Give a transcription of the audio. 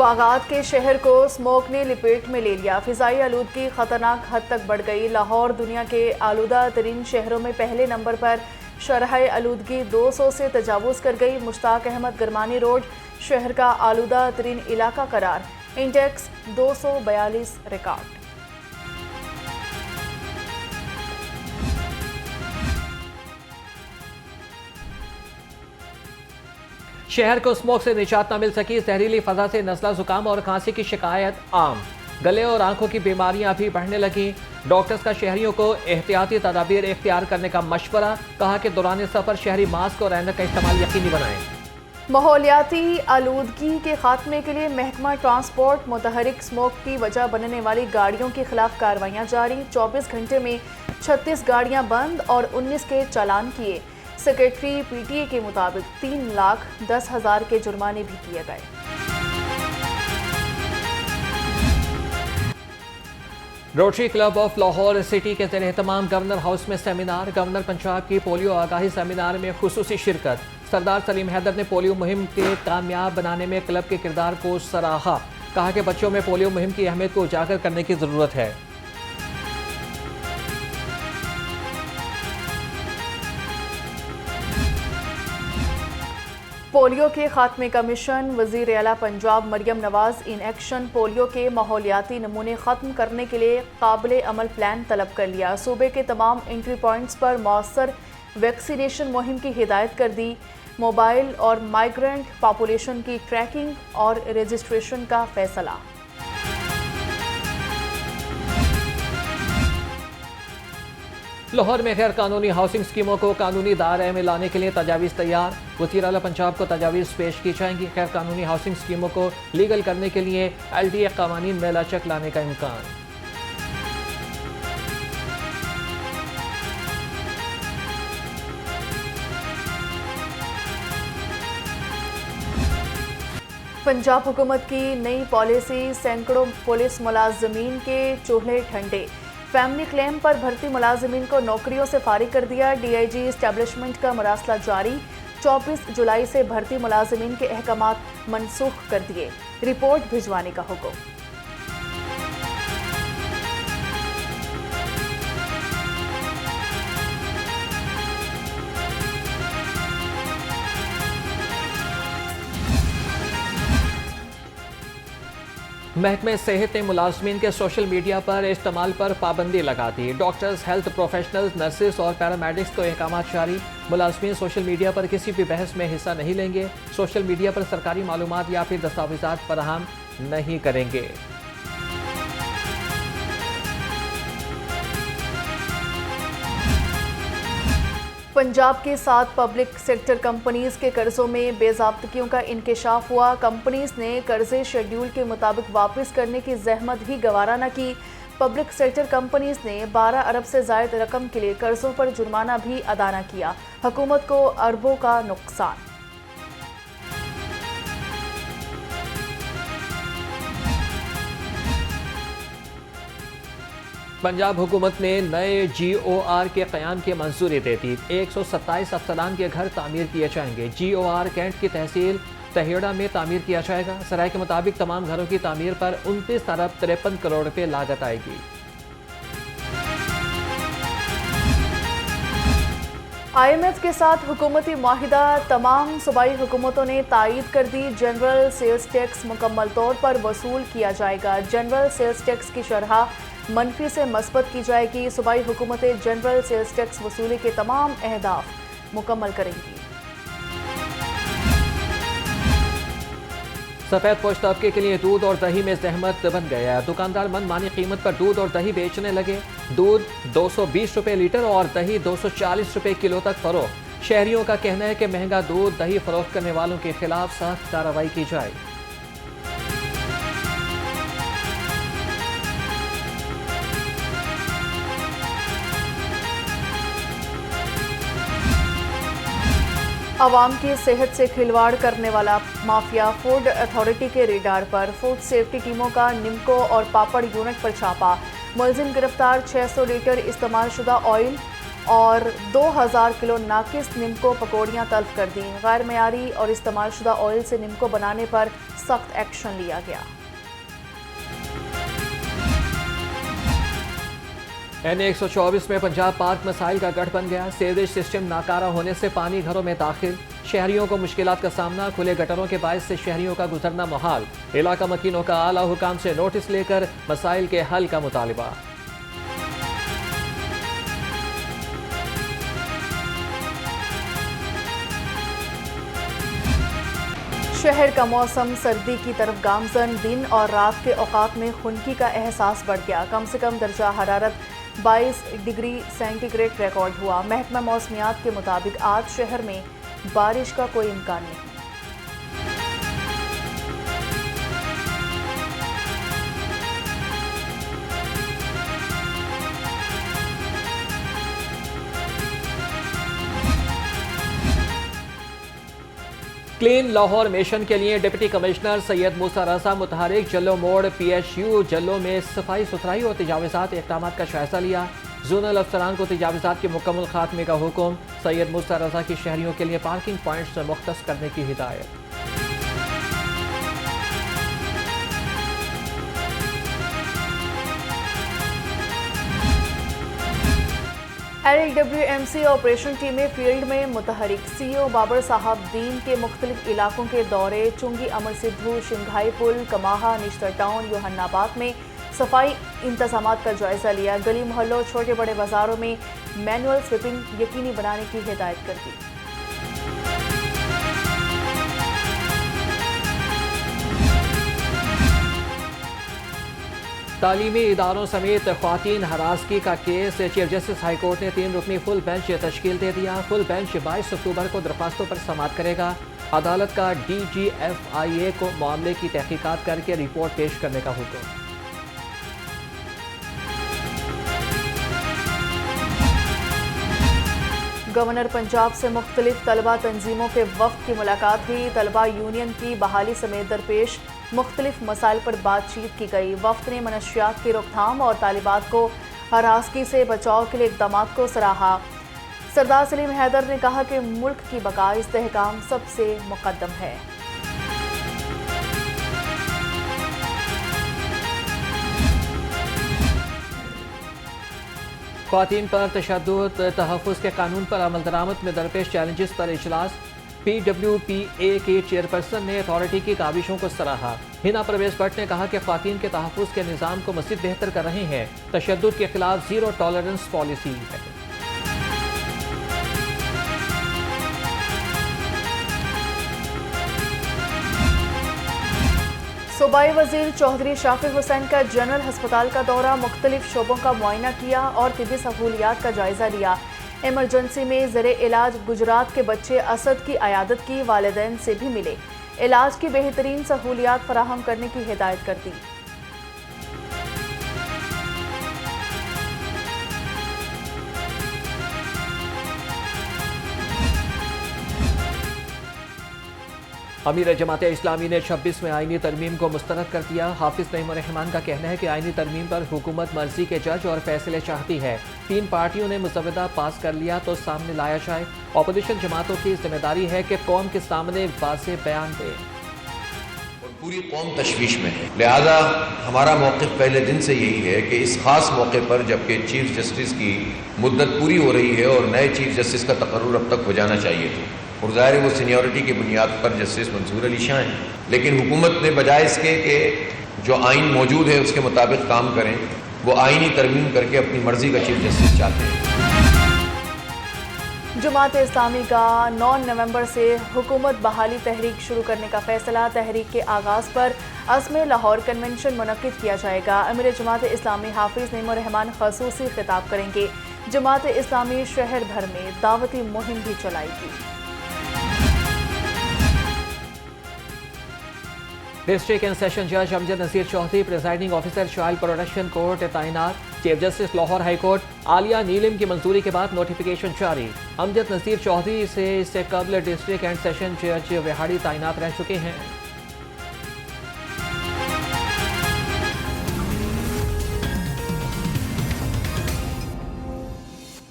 बागात के शहर को स्मोक ने लिपेट में ले लिया। फिजाई आलूदगी खतरनाक हद तक बढ़ गई। लाहौर दुनिया के आलूदा तरीन शहरों में पहले नंबर पर शरह आलूदगी 200 से तजावुज़ कर गई। मुश्ताक अहमद गरमानी रोड शहर का आलूदा तरीन इलाका करार। Index 242 record. शहर को स्मोक से निजात न मिल सकी। जहरीली फजा से नज़ला जुकाम और खांसी की शिकायत आम। गले और आंखों की बीमारियां भी बढ़ने लगी। डॉक्टर्स का शहरियों को एहतियाती तदाबीर इख्तियार करने का मशवरा। कहा कि दौरान सफर शहरी मास्क और ऐनक का इस्तेमाल यकीनी बनाएं। माहौलियाती आलूदगी के खात्मे के लिए महकमा ट्रांसपोर्ट मुतहरिक स्मोक की वजह बनने वाली गाड़ियों के खिलाफ कार्रवाइयाँ जारी। 24 घंटे में 36 गाड़ियाँ बंद और 19 के चालान किए। सेक्रेटरी पीटीए के मुताबिक 3,10,000 के जुर्माने भी किए गए। Rotary club of Lahore city के ज़ेर एहतमाम गवर्नर हाउस में सेमिनार। गवर्नर पंजाब की पोलियो आगाही सेमिनार में खुसूसी शिरकत। सरदार सलीम हैदर ने पोलियो मुहिम के कामयाब बनाने में क्लब के किरदार को सराहा। कहा कि बच्चों में पोलियो मुहिम की अहमियत को उजागर करने की ज़रूरत है। पोलियो के खात्मे का मिशन। वज़ीर आला Punjab Maryam Nawaz in action. Polio के माहौलियाती नमूने ख़त्म करने के लिए काबिल अमल प्लान तलब कर लिया। सूबे के तमाम एंट्री पॉइंट्स पर मौसर वैक्सीनेशन मुहिम की हिदायत कर दी। मोबाइल और माइग्रेंट पॉपुलेशन की ट्रैकिंग और रजिस्ट्रेशन का फैसला। लाहौर में गैर कानूनी हाउसिंग स्कीमों को कानूनी दायरे में लाने के लिए तजावीज़ तैयार। वज़ीर आला पंजाब को तजावीज़ पेश की जाएंगी। गैर कानूनी हाउसिंग स्कीमों को लीगल करने के लिए LDA कानून में लचक लाने का इम्कान। पंजाब हुकूमत की नई पॉलिसी। सैकड़ों पुलिस मुलाजमीन के चूल्हे ठंडे। फैमिली क्लेम पर भर्ती मुलाजमीन को नौकरियों से फारिग कर दिया। DIG इस्टेब्लिशमेंट का मरासला जारी। 24 जुलाई से भर्ती मुलाजमीन के अहकामात मनसूख कर दिए। रिपोर्ट भिजवाने का हुक्म। महकमे सेहत ने मुलाजमीन के सोशल मीडिया पर इस्तेमाल पर पाबंदी लगा दी। डॉक्टर्स, हेल्थ प्रोफेशनल्स, नर्सेस और पैरामेडिक्स को अहकाम जारी। मुलाजमीन सोशल मीडिया पर किसी भी बहस में हिस्सा नहीं लेंगे। सोशल मीडिया पर सरकारी मालूमात या फिर दस्तावेजात फराहम नहीं करेंगे। पंजाब के 7 पब्लिक सेक्टर कंपनीज के कर्जों में बेज़ाब्तगियों का इंकशाफ हुआ। कंपनीज ने कर्जे शेड्यूल के मुताबिक वापस करने की जहमत ही गवारा न की। पब्लिक सेक्टर कंपनीज ने 12 अरब से ज़ायद रकम के लिए कर्जों पर जुर्माना भी अदा न किया। हुकूमत को अरबों का नुकसान। पंजाब हुकूमत ने नए GOR के क़याम की मंजूरी दे दी। 127 अफसरान के घर तामीर किए जाएंगे। GOR कैंट की तहसील तहेड़ा में तामीर किया जाएगा। सराय के मुताबिक तमाम घरों की तामीर पर 29 अरब 53 करोड़ रुपए लागत आएगी। IMF के साथ हुकूमती मुआहिदा। तमाम सूबाई हुकूमतों ने तायीद कर दी। जनरल सेल्स टैक्स मुकम्मल तौर पर वसूल किया जाएगा। जनरल सेल्स टैक्स की शरह मनफी से मस्बत की जाएगी। सूबाई हुकूमतें जनरल सेल्स टैक्स वसूली के तमाम अहदाफ मुकम्मल करेंगी। सफ़ेद पोश तबके के लिए दूध और दही में जहमत बन गया। दुकानदार मनमानी कीमत पर दूध और दही बेचने लगे। दूध 220 रुपए लीटर और दही 240 रुपए किलो तक फरोख्त। शहरियों का कहना है कि महंगा दूध दही फरोख्त करने वालों के खिलाफ सख्त कार्रवाई की जाए। आवाम की सेहत से खिलवाड़ करने वाला माफिया फूड अथॉरिटी के रेडार पर। फूड सेफ्टी टीमों का निमको और पापड़ यूनिट पर छापा। मुलजिम गिरफ्तार। 600 लीटर इस्तेमाल शुदा ऑयल और 2000 किलो नाकिस निम्को पकौड़ियाँ तल्फ कर दी। गैर मयारी और इस्तेमाल शुदा ऑयल से निम्को बनाने पर सख्त एक्शन लिया गया। N124 में पंजाब पार्क मसाइल का गढ़ बन गया। सीवरेज सिस्टम नाकारा होने से पानी घरों में दाखिल, शहरियों को मुश्किलात का सामना, खुले गटरों के बायस से शहरियों का गुजरना मुहाल। इलाका मकीनों का आला हुकाम से नोटिस लेकर मसाइल के हल का मुतालिबा। शहर का मौसम सर्दी की तरफ गामजन, दिन और रात के औकात में खुनकी का एहसास बढ़ गया। कम से कम दर्जा हरारत 22 डिग्री सेंटीग्रेड रिकॉर्ड हुआ। महकमा मौसमियात के मुताबिक आज शहर में बारिश का कोई इम्कान नहीं। क्लीन लाहौर मिशन के लिए डिप्टी कमिश्नर सैयद मूसा रजा मुतहरिक जल्लो मोड़ PSU जल्लो में सफाई सुथराई और तजावज़ात इक़दामात का जायजा लिया। जोनल अफसरान को तजावज़ात के मुकम्मल खात्मे का हुक्म। सैयद मूसा रजा की शहरियों के लिए पार्किंग पॉइंट्स मुख्तस करने की हिदायत। LWMC ऑपरेशन टीमें फील्ड में मुतहरिक। CEO बाबर साहब दीन के मुख्तलिफ इलाकों के दौरे, चुंगी अमर सिद्धू, शिंघाई पुल, कमाहा, निश्तर टाउन, योहन्नाबाद में सफाई इंतजामात का जायजा लिया। गली मोहल्लों, छोटे बड़े बाजारों में मैनुअल स्वीपिंग यकीनी बनाने की हिदायत कर दी। तालीमी इदारों समेत ख्वातीन हरासगी का केस। चीफ जस्टिस हाईकोर्ट ने 3 रुकनी फुल बेंच तश्कील दे दिया। फुल बेंच 22 अक्टूबर को दरख्वास्तों पर समाअत करेगा। अदालत का DGFIA को मामले की तहकीकात करके रिपोर्ट पेश करने का हुक्म। गवर्नर पंजाब से मुख्तलिफ तलबा तंजीमों के वफ्द की मुलाकात हुई। तलबा यूनियन की बहाली समेत दरपेश मुख्तलिफ मसाइल पर बातचीत की गई। वफ्द ने मनशियात की रोकथाम और तालिबात को हरासगी से बचाव के लिए इक़दाम को सराहा। सरदार सलीम हैदर ने कहा कि मुल्क की बका इस्तेहकाम सबसे मुक़द्दम है। ख्वातीन पर तशद्दुद तहफ़्फ़ुज़ के कानून पर अमल दरामद में दरपेश चैलेंजेस पर इजलास। PWPA के चेयरपर्सन ने अथॉरिटी की काविशों को सराहा। हिना परवेज भट्ट ने कहा कि ख्वातीन के तहफ़्फ़ुज़ के निज़ाम को मज़ीद बेहतर कर रहे हैं। तशद्दुद के खिलाफ ज़ीरो टॉलरेंस पॉलिसी है। सूबाई वज़ीर चौधरी शाफिक हुसैन का जनरल हस्पताल का दौरा, मुख्तलिफ शोबों का मुआयना किया और तिबी सहूलियात का जायजा लिया। इमरजेंसी में ज़रे इलाज गुजरात के बच्चे असद की अयादत की, वालिदैन से भी मिले। इलाज की बेहतरीन सहूलियात फराहम करने की हिदायत कर दी। अमीर जमात इस्लामी ने 26वें आईनी तरमीम को मुस्तरद कर दिया। हाफिज नईमुर रहमान का कहना है कि आईनी तरमीम पर हुकूमत मर्जी के जज और फैसले चाहती है। 3 पार्टियों ने मुसवदा पास कर लिया तो सामने लाया जाए। अपोजिशन जमातों की जिम्मेदारी है कि कौम के सामने वाज़ेह बयान दें। पूरी कौम तशवीश में है, लिहाजा हमारा मौक़िफ़ पहले दिन से यही है कि इस खास मौके पर जबकि चीफ जस्टिस की मुद्दत पूरी हो रही है और नए चीफ जस्टिस का तकर्रुर अब तक हो जाना चाहिए था, और ज़ाहिर है वो सीनियरिटी की बुनियाद पर जस्टिस मंसूर अली शाह हैं, लेकिन हुकूमत ने बजाय इसके कि जो आइन मौजूद है उसके मुताबिक काम करें, वो आइनी तरमीम करके अपनी मर्जी का चीफ जस्टिस चाहते हैं। जमात इस्लामी का 9 नवंबर से हुकूमत बहाली तहरीक शुरू करने का फैसला। तहरीक के आगाज़ पर अज़्म लाहौर कन्वेंशन मुनक्किद किया जाएगा। अमीर जमात इस्लामी हाफिज नईमुर रहमान ख़ुसूसी खिताब करेंगे। जमात इस्लामी शहर भर में दावती मुहिम भी चलाएगी। डिस्ट्रिक्ट एंड सेशन जज Amjad Nasir Chaudhry presiding officer child protection court तैनात। Chief justice Lahore high court Aalia Neelam की मंजूरी के बाद नोटिफिकेशन जारी। अमजद नसीर चौधरी से इससे कबल डिस्ट्रिक्ट एंड सेशन जज विहाड़ी तैनात रह चुके हैं।